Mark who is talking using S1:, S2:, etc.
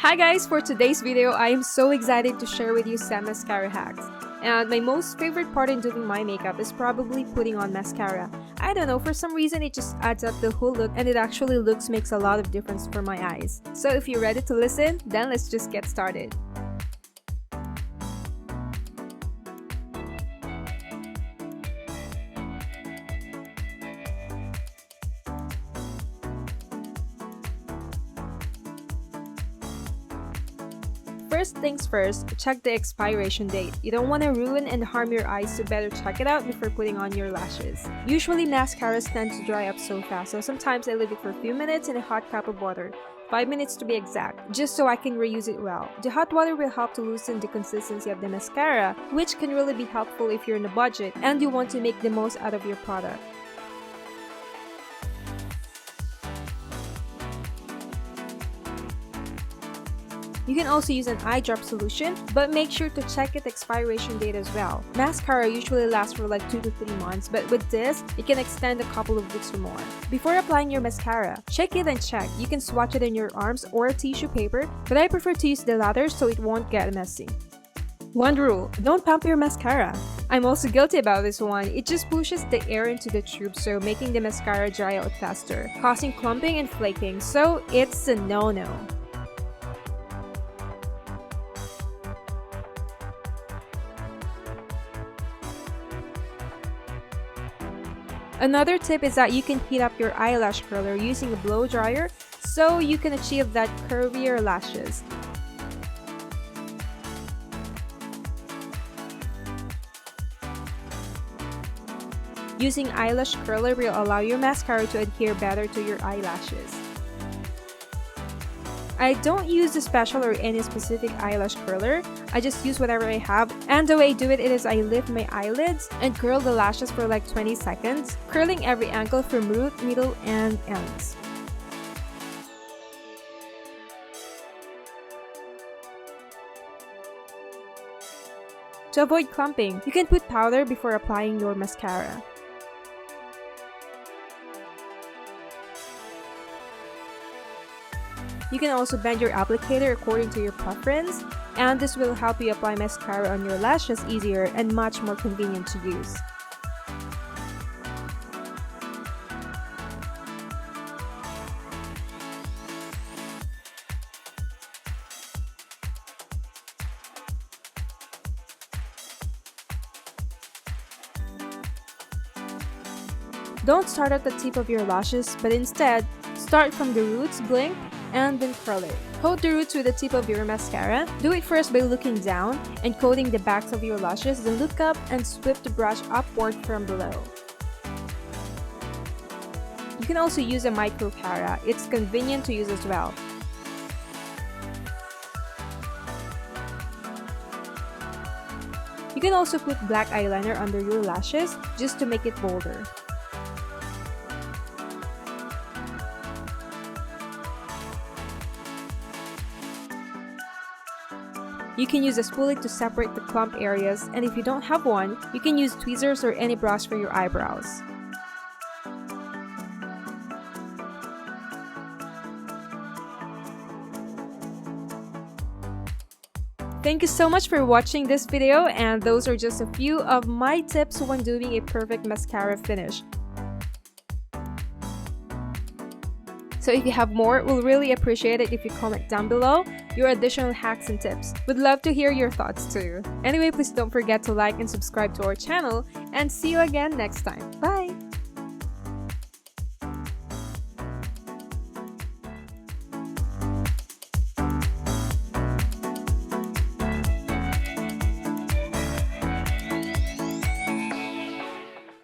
S1: Hi guys, for today's video, I am so excited to share with you some mascara hacks. And my most favorite part in doing my makeup is probably putting on mascara. I don't know, for some reason it just adds up the whole look and it actually makes a lot of difference for my eyes. So if you're ready to listen, then let's just get started. First things first, check the expiration date. You don't want to ruin and harm your eyes, so better check it out before putting on your lashes. Usually mascaras tend to dry up so fast, so sometimes I leave it for a few minutes in a hot cup of water. 5 minutes to be exact, just so I can reuse it well. The hot water will help to loosen the consistency of the mascara, which can really be helpful if you're on a budget and you want to make the most out of your product. You can also use an eye drop solution, but make sure to check its expiration date as well. Mascara usually lasts for like 2 to 3 months, but with this, it can extend a couple of weeks or more. Before applying your mascara, shake it and check. You can swatch it in your arms or a tissue paper, but I prefer to use the latter so it won't get messy. One rule, don't pump your mascara. I'm also guilty about this one. It just pushes the air into the tube, so making the mascara dry out faster, causing clumping and flaking, so it's a no-no. Another tip is that you can heat up your eyelash curler using a blow dryer so you can achieve that curvier lashes. Using eyelash curler will allow your mascara to adhere better to your eyelashes. I don't use a special or any specific eyelash curler, I just use whatever I have, and the way I do it is I lift my eyelids and curl the lashes for like 20 seconds, curling every angle from root, middle, and ends. To avoid clumping, you can put powder before applying your mascara. You can also bend your applicator according to your preference, and this will help you apply mascara on your lashes easier and much more convenient to use. Don't start at the tip of your lashes, but instead, start from the roots, blink, and then curl it. Coat the roots with the tip of your mascara. Do it first by looking down and coating the backs of your lashes, then look up and sweep the brush upward from below. You can also use a microcara. It's convenient to use as well. You can also put black eyeliner under your lashes just to make it bolder. You can use a spoolie to separate the clump areas, and if you don't have one, you can use tweezers or any brush for your eyebrows. Thank you so much for watching this video, and those are just a few of my tips when doing a perfect mascara finish. So if you have more, we'll really appreciate it if you comment down below your additional hacks and tips. We'd love to hear your thoughts too. Anyway, please don't forget to like and subscribe to our channel, and see you again next time. Bye!